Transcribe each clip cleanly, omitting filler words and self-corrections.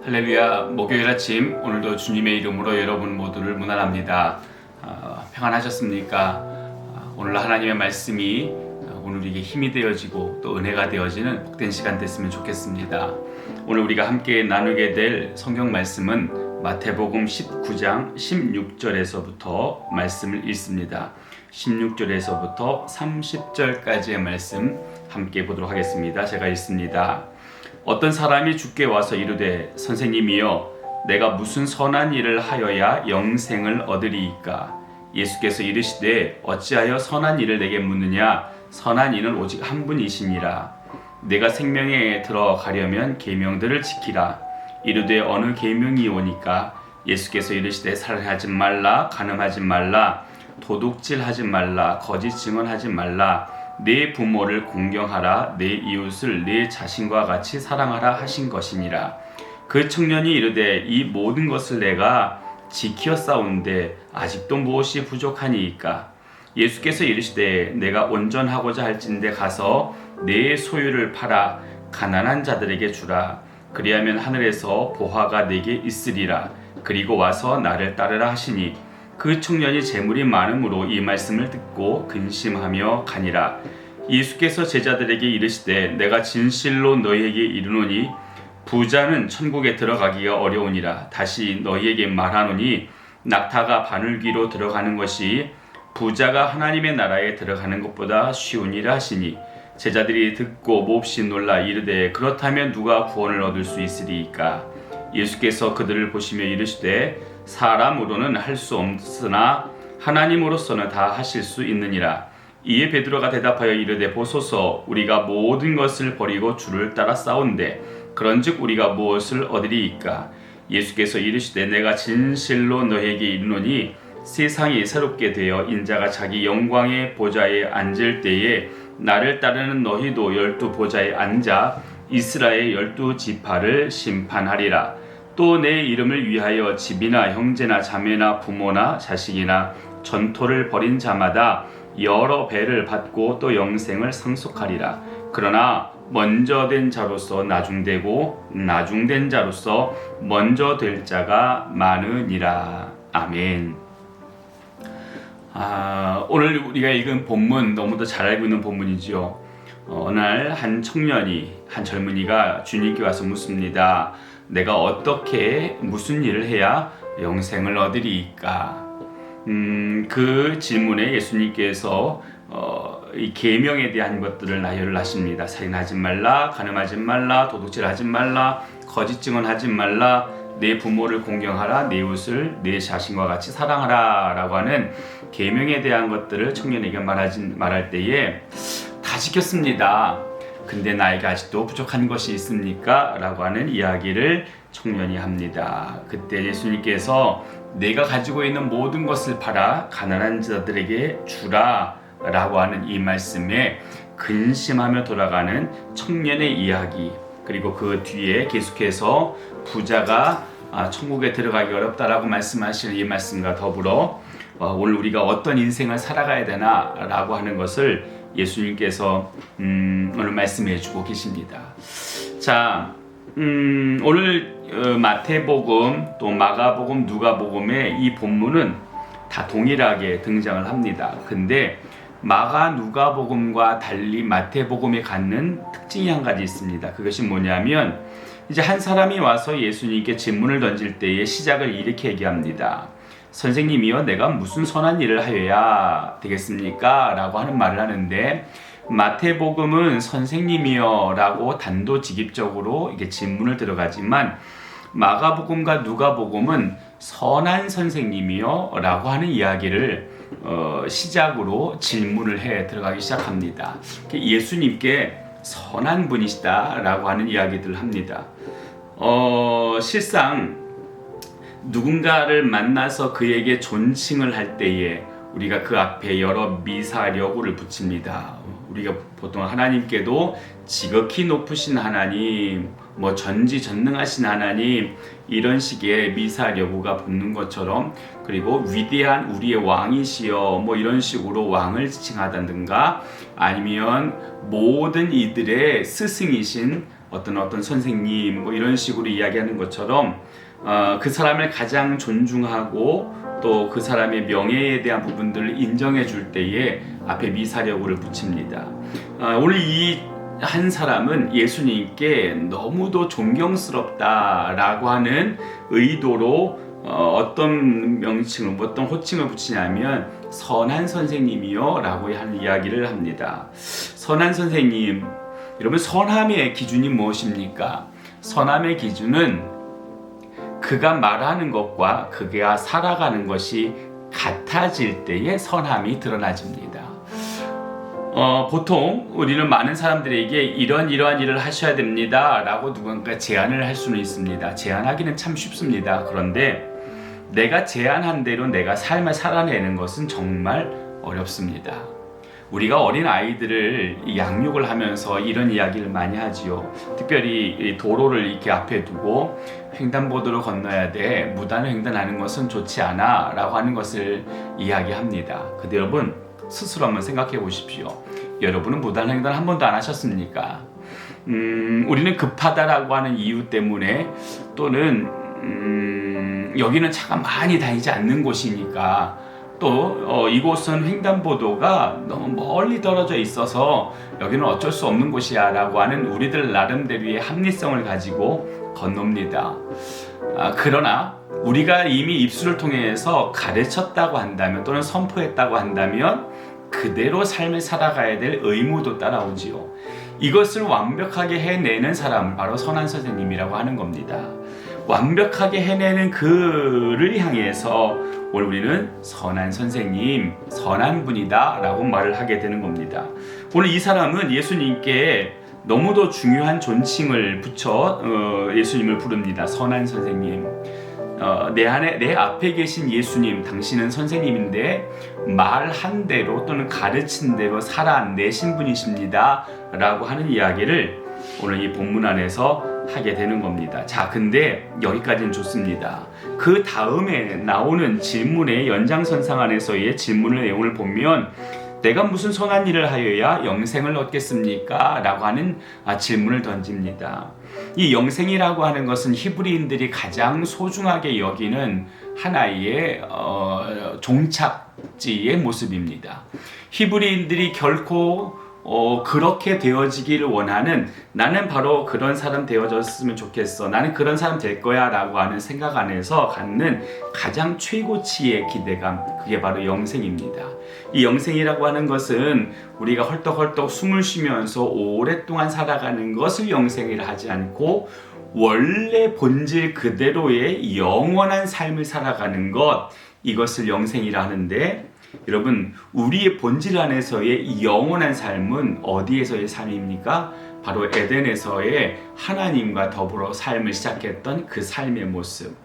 할렐루야. 목요일 아침 오늘도 주님의 이름으로 여러분 모두를 문안합니다. 평안하셨습니까? 오늘 하나님의 말씀이 오늘 우리에게 힘이 되어지고 또 은혜가 되어지는 복된 시간 됐으면 좋겠습니다. 오늘 우리가 함께 나누게 될 성경 말씀은 마태복음 19장 16절에서부터 말씀을 읽습니다. 16절에서부터 30절까지의 말씀 함께 보도록 하겠습니다. 제가 읽습니다. 어떤 사람이 주께 와서 이르되 선생님이여 내가 무슨 선한 일을 하여야 영생을 얻으리이까? 예수께서 이르시되 어찌하여 선한 일을 내게 묻느냐? 선한 이는 오직 한 분이시니라. 내가 생명에 들어가려면 계명들을 지키라. 이르되 어느 계명이 오니까? 예수께서 이르시되 살인하지 말라, 간음하지 말라, 도둑질하지 말라, 거짓 증언하지 말라, 내 부모를 공경하라, 내 이웃을 내 자신과 같이 사랑하라 하신 것이니라. 그 청년이 이르되 이 모든 것을 내가 지키었사온데 아직도 무엇이 부족하니이까? 예수께서 이르시되 내가 온전하고자 할진대 가서 내 소유를 팔아 가난한 자들에게 주라. 그리하면 하늘에서 보화가 내게 있으리라. 그리고 와서 나를 따르라 하시니 그 청년이 재물이 많음으로 이 말씀을 듣고 근심하며 가니라. 예수께서 제자들에게 이르시되 내가 진실로 너희에게 이르노니 부자는 천국에 들어가기가 어려우니라. 다시 너희에게 말하노니 낙타가 바늘귀로 들어가는 것이 부자가 하나님의 나라에 들어가는 것보다 쉬우니라 하시니 제자들이 듣고 몹시 놀라 이르되 그렇다면 누가 구원을 얻을 수 있으리이까? 예수께서 그들을 보시며 이르시되 사람으로는 할 수 없으나 하나님으로서는 다 하실 수 있느니라. 이에 베드로가 대답하여 이르되 보소서 우리가 모든 것을 버리고 주를 따라 싸운데 그런즉 우리가 무엇을 얻으리이까? 예수께서 이르시되 내가 진실로 너희에게 이르노니 세상이 새롭게 되어 인자가 자기 영광의 보좌에 앉을 때에 나를 따르는 너희도 12 보좌에 앉아 이스라엘 12 지파를 심판하리라. 또 내 이름을 위하여 집이나 형제나 자매나 부모나 자식이나 전토를 벌인 자마다 여러 배를 받고 또 영생을 상속하리라. 그러나 먼저 된 자로서 나중되고 나중된 자로서 먼저 될 자가 많으니라. 아멘. 오늘 우리가 읽은 본문 너무도 잘 알고 있는 본문이죠. 어느 날 한 청년이 한 젊은이가 주님께 와서 묻습니다. 내가 어떻게 무슨 일을 해야 영생을 얻으리이까? 그 질문에 예수님께서 이 계명에 대한 것들을 나열을 하십니다. 살인하지 말라, 간음하지 말라, 도둑질하지 말라, 거짓 증언하지 말라, 내 부모를 공경하라, 내 이웃을 내 자신과 같이 사랑하라 라고 하는 계명에 대한 것들을 청년에게 말할 때에 다 지켰습니다. 근데 나에게 아직도 부족한 것이 있습니까? 라고 하는 이야기를 청년이 합니다. 그때 예수님께서 내가 가지고 있는 모든 것을 팔아 가난한 자들에게 주라 라고 하는 이 말씀에 근심하며 돌아가는 청년의 이야기, 그리고 그 뒤에 계속해서 부자가 천국에 들어가기 어렵다라고 말씀하시는 이 말씀과 더불어 오늘 우리가 어떤 인생을 살아가야 되나 라고 하는 것을 예수님께서 오늘 말씀해 주고 계십니다. 자, 오늘 마태복음 또 마가복음 누가복음의 이 본문은 다 동일하게 등장을 합니다. 근데 마가 누가복음과 달리 마태복음이 갖는 특징이 한 가지 있습니다. 그것이 뭐냐면 이제 한 사람이 와서 예수님께 질문을 던질 때의 시작을 이렇게 얘기합니다. 선생님이여 내가 무슨 선한 일을 하여야 되겠습니까? 라고 하는 말을 하는데 마태복음은 선생님이여 라고 단도직입적으로 이게 질문을 들어가지만 마가복음과 누가복음은 선한 선생님이여 라고 하는 이야기를 시작으로 질문을 해 들어가기 시작합니다. 예수님께 선한 분이시다 라고 하는 이야기들을 합니다. 실상 누군가를 만나서 그에게 존칭을 할 때에 우리가 그 앞에 여러 미사여구를 붙입니다. 우리가 보통 하나님께도 지극히 높으신 하나님, 전지전능하신 하나님 이런 식의 미사여구가 붙는 것처럼, 그리고 위대한 우리의 왕이시여 이런 식으로 왕을 지칭하다든가, 아니면 모든 이들의 스승이신 어떤 선생님 뭐 이런 식으로 이야기하는 것처럼 그 사람을 가장 존중하고 또 그 사람의 명예에 대한 부분들을 인정해 줄 때에 앞에 미사려구를 붙입니다. 오늘 이 한 사람은 예수님께 너무도 존경스럽다라고 하는 의도로 어떤 명칭을, 어떤 호칭을 붙이냐면 선한 선생님이요 라고 하는 이야기를 합니다. 선한 선생님, 여러분 선함의 기준이 무엇입니까? 선함의 기준은 그가 말하는 것과 그가 살아가는 것이 같아질 때에 선함이 드러나집니다. 보통 우리는 많은 사람들에게 이러한 일을 하셔야 됩니다 라고 누군가 제안을 할 수는 있습니다. 제안하기는 참 쉽습니다. 그런데 내가 제안한 대로 내가 삶을 살아내는 것은 정말 어렵습니다. 우리가 어린 아이들을 양육을 하면서 이런 이야기를 많이 하지요. 특별히 도로를 이렇게 앞에 두고 횡단보도를 건너야 돼, 무단 횡단하는 것은 좋지 않아 라고 하는 것을 이야기합니다. 근데 여러분 스스로 한번 생각해 보십시오. 여러분은 무단 횡단 한 번도 안 하셨습니까? 우리는 급하다라고 하는 이유 때문에 또는 여기는 차가 많이 다니지 않는 곳이니까 또 이곳은 횡단보도가 너무 멀리 떨어져 있어서 여기는 어쩔 수 없는 곳이야 라고 하는 우리들 나름대로의 합리성을 가지고 건넙니다. 그러나 우리가 이미 입술을 통해서 가르쳤다고 한다면 또는 선포했다고 한다면 그대로 삶을 살아가야 될 의무도 따라오지요. 이것을 완벽하게 해내는 사람을 바로 선한 선생님이라고 하는 겁니다. 완벽하게 해내는 그를 향해서 오늘 우리는 선한 선생님, 선한 분이다 라고 말을 하게 되는 겁니다. 오늘 이 사람은 예수님께 너무도 중요한 존칭을 붙여 예수님을 부릅니다. 선한 선생님. 내 앞에 계신 예수님, 당신은 선생님인데 말한 대로 또는 가르친 대로 살아내신 분이십니다 라고 하는 이야기를 오늘 이 본문 안에서 하게 되는 겁니다. 자, 근데 여기까지는 좋습니다. 그 다음에 나오는 질문의 연장선상 안에서의 질문의 내용을 보면 내가 무슨 선한 일을 하여야 영생을 얻겠습니까? 라고 하는 질문을 던집니다. 이 영생이라고 하는 것은 히브리인들이 가장 소중하게 여기는 하나의 종착지의 모습입니다. 히브리인들이 결코 그렇게 되어지기를 원하는, 나는 바로 그런 사람 되어졌으면 좋겠어, 나는 그런 사람 될 거야 라고 하는 생각 안에서 갖는 가장 최고치의 기대감, 그게 바로 영생입니다. 이 영생이라고 하는 것은 우리가 헐떡헐떡 숨을 쉬면서 오랫동안 살아가는 것을 영생이라 하지 않고 원래 본질 그대로의 영원한 삶을 살아가는 것, 이것을 영생이라 하는데, 여러분 우리의 본질 안에서의 영원한 삶은 어디에서의 삶입니까? 바로 에덴에서의 하나님과 더불어 삶을 시작했던 그 삶의 모습,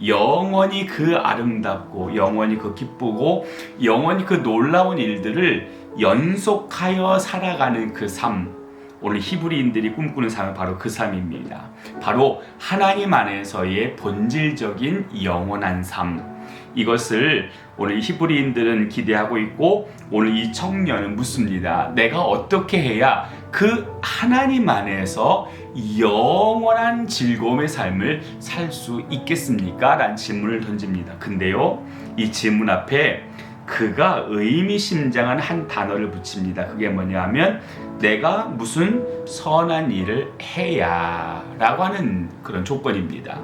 영원히 그 아름답고 영원히 그 기쁘고 영원히 그 놀라운 일들을 연속하여 살아가는 그 삶, 오늘 히브리인들이 꿈꾸는 삶은 바로 그 삶입니다. 바로 하나님 안에서의 본질적인 영원한 삶, 이것을 오늘 히브리인들은 기대하고 있고 오늘 이 청년은 묻습니다. 내가 어떻게 해야 그 하나님 안에서 영원한 즐거움의 삶을 살 수 있겠습니까? 라는 질문을 던집니다. 근데요, 이 질문 앞에 그가 의미심장한 한 단어를 붙입니다. 그게 뭐냐 하면 내가 무슨 선한 일을 해야 라고 하는 그런 조건입니다.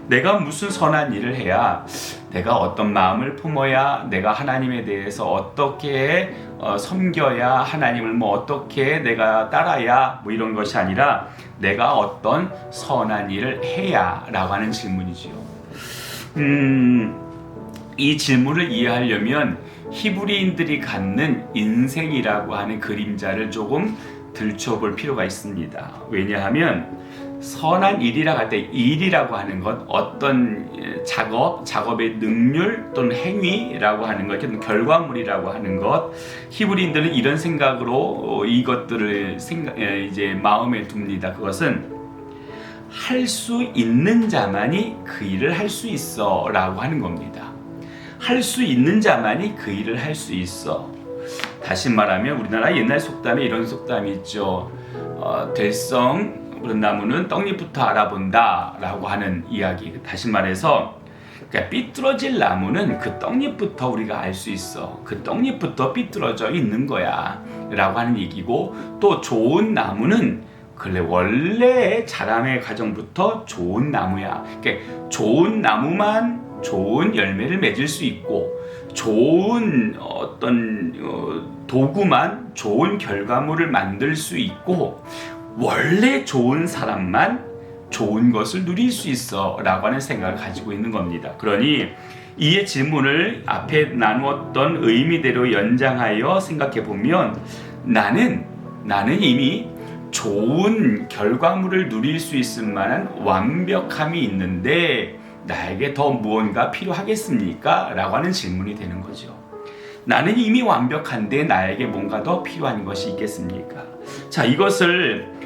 내가 무슨 선한 일을 해야, 내가 어떤 마음을 품어야, 내가 하나님에 대해서 어떻게 섬겨야, 하나님을 뭐 어떻게 내가 따라야, 뭐 이런 것이 아니라 내가 어떤 선한 일을 해야 라고 하는 질문이지요. 이 질문을 이해하려면 히브리인들이 갖는 인생이라고 하는 그림자를 조금 들춰볼 필요가 있습니다. 왜냐하면 선한 일이라고 할 때 일이라고 하는 것, 어떤 작업의 능률 또는 행위라고 하는 것, 결과물이라고 하는 것, 히브리인들은 이런 생각으로 이것들을 이제 마음에 둡니다. 그것은 할 수 있는 자만이 그 일을 할 수 있어 라고 하는 겁니다. 할 수 있는 자만이 그 일을 할 수 있어. 다시 말하면 우리나라 옛날 속담에 이런 속담이 있죠. 될성 그런 나무는 떡잎부터 알아본다라고 하는 이야기. 다시 말해서 그러니까 삐뚤어질 나무는 그 떡잎부터 우리가 알 수 있어. 그 떡잎부터 삐뚤어져 있는 거야 라고 하는 얘기고, 또 좋은 나무는 그래 원래 자람의 과정부터 좋은 나무야. 그러니까 좋은 나무만 좋은 열매를 맺을 수 있고, 좋은 어떤 도구만 좋은 결과물을 만들 수 있고, 원래 좋은 사람만 좋은 것을 누릴 수 있어 라고 하는 생각을 가지고 있는 겁니다. 그러니 이 질문을 앞에 나누었던 의미대로 연장하여 생각해 보면, 나는 이미 좋은 결과물을 누릴 수 있을 만한 완벽함이 있는데 나에게 더 무언가 필요하겠습니까? 라고 하는 질문이 되는 거죠. 나는 이미 완벽한데 나에게 뭔가 더 필요한 것이 있겠습니까? 자, 이것을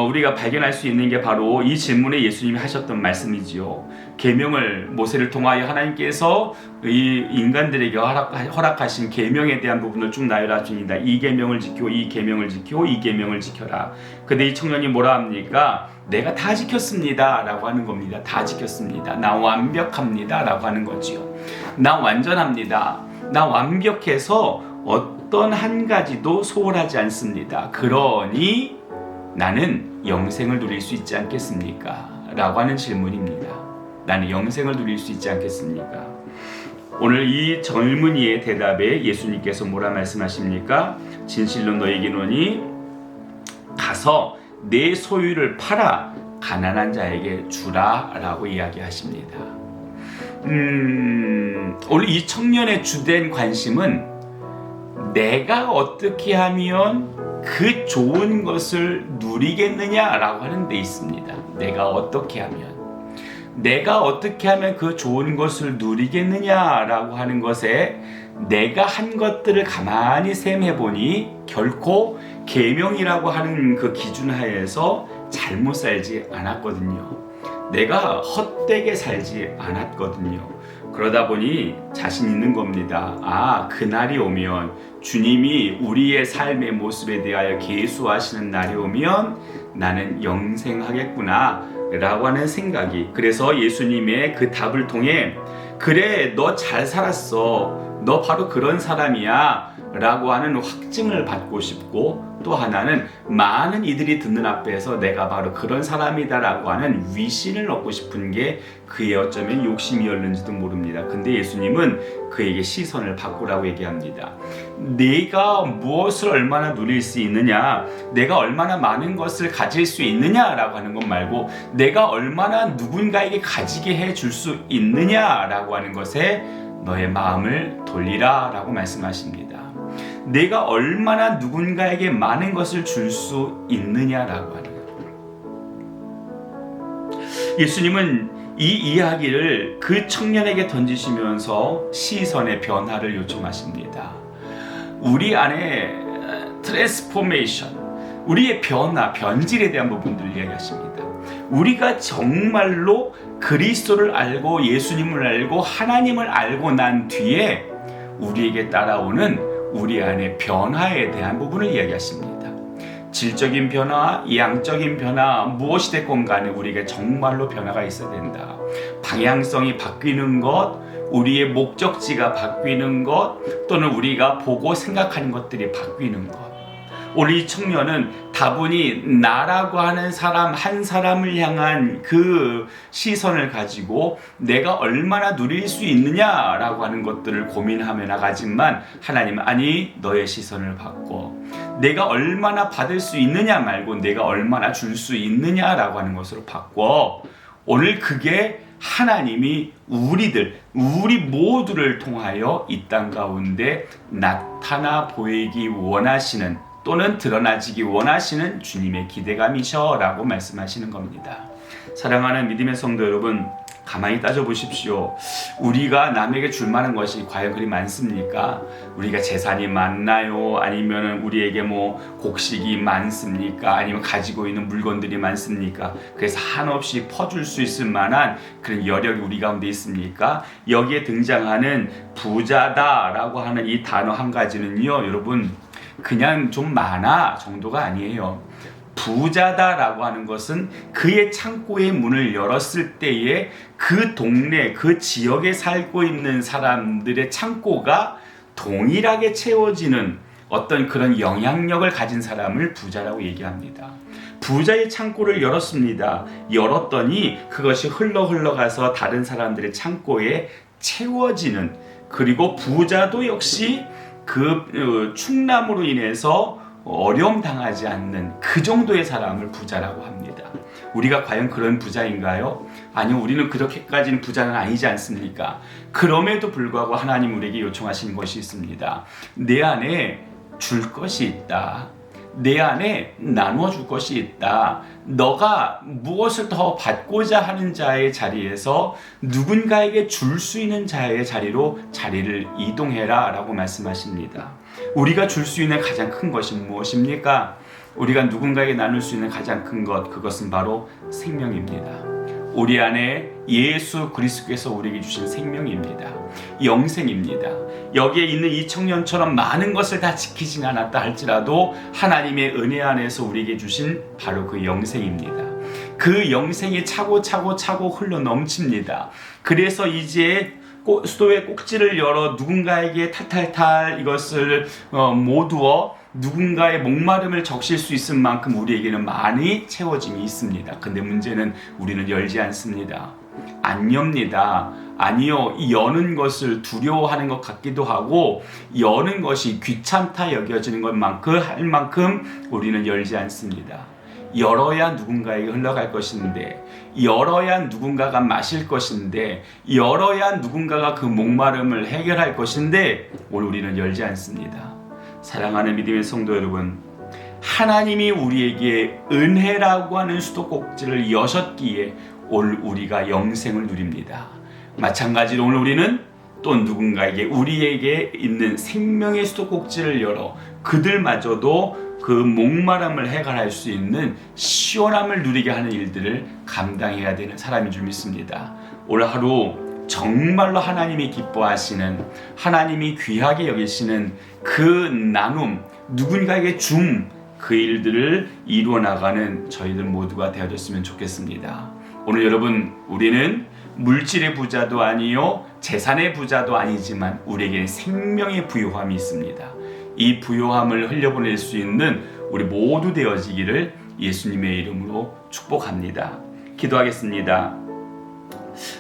우리가 발견할 수 있는 게 바로 이 질문에 예수님이 하셨던 말씀이지요. 계명을 모세를 통하여 하나님께서 이 인간들에게 허락하신 계명에 대한 부분을 쭉 나열하 줍니다. 이 계명을 지키고 이 계명을 지키고 이 계명을 지켜라. 근데 이 청년이 뭐라 합니까? 내가 다 지켰습니다 라고 하는 겁니다. 다 지켰습니다. 나 완벽합니다 라고 하는 거지요. 나 완전합니다. 나 완벽해서 어떤 한 가지도 소홀하지 않습니다. 그러니 나는 영생을 누릴 수 있지 않겠습니까? 라고 하는 질문입니다. 나는 영생을 누릴 수 있지 않겠습니까? 오늘 이 젊은이의 대답에 예수님께서 뭐라 말씀하십니까? 진실로 너에게 이르노니 가서 내 소유를 팔아 가난한 자에게 주라 라고 이야기하십니다. 오늘 이 청년의 주된 관심은 내가 어떻게 하면 그 좋은 것을 누리겠느냐라고 하는 데 있습니다. 내가 어떻게 하면 그 좋은 것을 누리겠느냐라고 하는 것에 내가 한 것들을 가만히 셈해보니 결코 계명이라고 하는 그 기준 하에서 잘못 살지 않았거든요. 내가 헛되게 살지 않았거든요. 그러다 보니 자신 있는 겁니다. 아, 그날이 오면, 주님이 우리의 삶의 모습에 대하여 계수하시는 날이 오면 나는 영생하겠구나 라고 하는 생각이, 그래서 예수님의 그 답을 통해 그래 너 잘 살았어, 너 바로 그런 사람이야 라고 하는 확증을 받고 싶고, 또 하나는 많은 이들이 듣는 앞에서 내가 바로 그런 사람이다 라고 하는 위신을 얻고 싶은 게 그의 어쩌면 욕심이었는지도 모릅니다. 근데 예수님은 그에게 시선을 바꾸라고 얘기합니다. 내가 무엇을 얼마나 누릴 수 있느냐, 내가 얼마나 많은 것을 가질 수 있느냐 라고 하는 것 말고, 내가 얼마나 누군가에게 가지게 해줄 수 있느냐 라고 하는 것에 너의 마음을 돌리라 라고 말씀하십니다. 내가 얼마나 누군가에게 많은 것을 줄 수 있느냐라고 하는 거예요. 예수님은 이 이야기를 그 청년에게 던지시면서 시선의 변화를 요청하십니다. 우리 안에 트랜스포메이션, 우리의 변화, 변질에 대한 부분들을 이야기하십니다. 우리가 정말로 그리스도를 알고 예수님을 알고 하나님을 알고 난 뒤에 우리에게 따라오는 우리 안의 변화에 대한 부분을 이야기하십니다. 질적인 변화, 양적인 변화, 무엇이 됐건 간에 우리에게 정말로 변화가 있어야 된다. 방향성이 바뀌는 것, 우리의 목적지가 바뀌는 것, 또는 우리가 보고 생각하는 것들이 바뀌는 것. 오늘 이 청년은 다분히 나라고 하는 사람 한 사람을 향한 그 시선을 가지고 내가 얼마나 누릴 수 있느냐라고 하는 것들을 고민하며 나가지만, 하나님은 아니, 너의 시선을 바꿔 내가 얼마나 받을 수 있느냐 말고 내가 얼마나 줄 수 있느냐라고 하는 것으로 바꿔. 오늘 그게 하나님이 우리 모두를 통하여 이 땅 가운데 나타나 보이기 원하시는, 또는 드러나지기 원하시는 주님의 기대감이셔라고 말씀하시는 겁니다. 사랑하는 믿음의 성도 여러분, 가만히 따져보십시오. 우리가 남에게 줄 만한 것이 과연 그리 많습니까? 우리가 재산이 많나요? 아니면 우리에게 곡식이 많습니까? 아니면 가지고 있는 물건들이 많습니까? 그래서 한없이 퍼줄 수 있을 만한 그런 여력이 우리 가운데 있습니까? 여기에 등장하는 부자다라고 하는 이 단어 한 가지는요, 여러분, 그냥 좀 많아 정도가 아니에요. 부자다라고 하는 것은 그의 창고의 문을 열었을 때에 그 동네, 그 지역에 살고 있는 사람들의 창고가 동일하게 채워지는 어떤 그런 영향력을 가진 사람을 부자라고 얘기합니다. 부자의 창고를 열었습니다. 열었더니 그것이 흘러가서 다른 사람들의 창고에 채워지는, 그리고 부자도 역시 그 충남으로 인해서 어려움 당하지 않는 그 정도의 사람을 부자라고 합니다. 우리가 과연 그런 부자인가요? 아니요, 우리는 그렇게까지는 부자는 아니지 않습니까? 그럼에도 불구하고 하나님 우리에게 요청하시는 것이 있습니다. 내 안에 줄 것이 있다. 내 안에 나눠줄 것이 있다. 너가 무엇을 더 받고자 하는 자의 자리에서 누군가에게 줄 수 있는 자의 자리로 자리를 이동해라 라고 말씀하십니다. 우리가 줄 수 있는 가장 큰 것이 무엇입니까? 우리가 누군가에게 나눌 수 있는 가장 큰 것, 그것은 바로 생명입니다. 우리 안에 예수 그리스도께서 우리에게 주신 생명입니다. 영생입니다. 여기에 있는 이 청년처럼 많은 것을 다 지키진 않았다 할지라도 하나님의 은혜 안에서 우리에게 주신 바로 그 영생입니다. 그 영생이 차고 흘러 넘칩니다. 그래서 이제 수도의 꼭지를 열어 누군가에게 탈탈탈 이것을 모두어 누군가의 목마름을 적실 수 있을 만큼 우리에게는 많이 채워짐이 있습니다. 근데 문제는 우리는 열지 않습니다. 안 엽니다. 아니요, 여는 것을 두려워하는 것 같기도 하고 여는 것이 귀찮다 여겨지는 것만큼 할 만큼 우리는 열지 않습니다. 열어야 누군가에게 흘러갈 것인데, 열어야 누군가가 마실 것인데, 열어야 누군가가 그 목마름을 해결할 것인데 오늘 우리는 열지 않습니다. 사랑하는 믿음의 성도 여러분, 하나님이 우리에게 은혜라고 하는 수도꼭지를 여셨기에 오늘 우리가 영생을 누립니다. 마찬가지로 오늘 우리는 또 누군가에게 우리에게 있는 생명의 수도꼭지를 열어 그들마저도 그 목마름을 해결할 수 있는 시원함을 누리게 하는 일들을 감당해야 되는 사람인 줄 믿습니다. 오늘 하루 정말로 하나님이 기뻐하시는, 하나님이 귀하게 여기시는 그 나눔, 누군가에게 그 일들을 이루어 나가는 저희들 모두가 되어졌으면 좋겠습니다. 오늘 여러분, 우리는 물질의 부자도 아니요 재산의 부자도 아니지만 우리에게 생명의 부요함이 있습니다. 이 부요함을 흘려보낼 수 있는 우리 모두 되어지기를 예수님의 이름으로 축복합니다. 기도하겠습니다.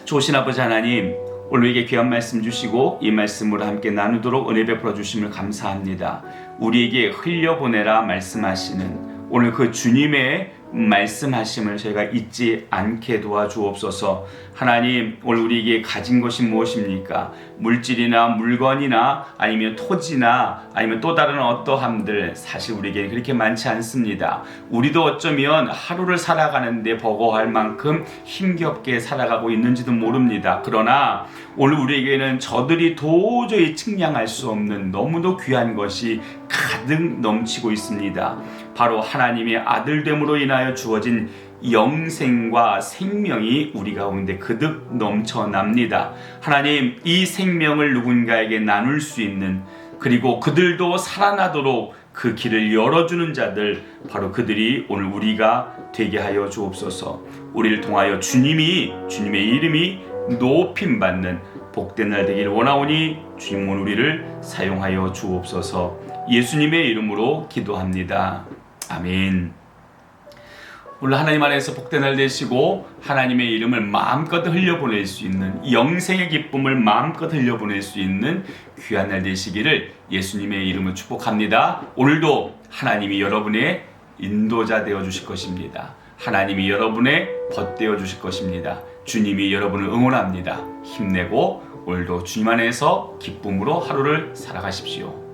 좋으신 아버지 하나님, 오늘 우리에게 귀한 말씀 주시고 이 말씀으로 함께 나누도록 은혜 베풀어 주심을 감사합니다. 우리에게 흘려보내라 말씀하시는 오늘 그 주님의 말씀하심을 저희가 잊지 않게 도와주옵소서. 하나님, 오늘 우리에게 가진 것이 무엇입니까? 물질이나 물건이나 아니면 토지나 아니면 또 다른 어떠함들, 사실 우리에게 그렇게 많지 않습니다. 우리도 어쩌면 하루를 살아가는데 버거워할 만큼 힘겹게 살아가고 있는지도 모릅니다. 그러나 오늘 우리에게는 저들이 도저히 측량할 수 없는 너무도 귀한 것이 가득 넘치고 있습니다. 바로 하나님의 아들됨으로 인하여 주어진 영생과 생명이 우리 가운데 그득 넘쳐납니다. 하나님, 이 생명을 누군가에게 나눌 수 있는, 그리고 그들도 살아나도록 그 길을 열어주는 자들, 바로 그들이 오늘 우리가 되게 하여 주옵소서. 우리를 통하여 주님의 이름이 높임받는 복된 날 되기를 원하오니 주님 오늘 우리를 사용하여 주옵소서. 예수님의 이름으로 기도합니다. 아멘. 오늘 하나님 안에서 복된 날 되시고 하나님의 이름을 마음껏 흘려보낼 수 있는, 영생의 기쁨을 마음껏 흘려보낼 수 있는 귀한 날 되시기를 예수님의 이름으로 축복합니다. 오늘도 하나님이 여러분의 인도자 되어 주실 것입니다. 하나님이 여러분의 벗되어 주실 것입니다. 주님이 여러분을 응원합니다. 힘내고 오늘도 주님 안에서 기쁨으로 하루를 살아가십시오.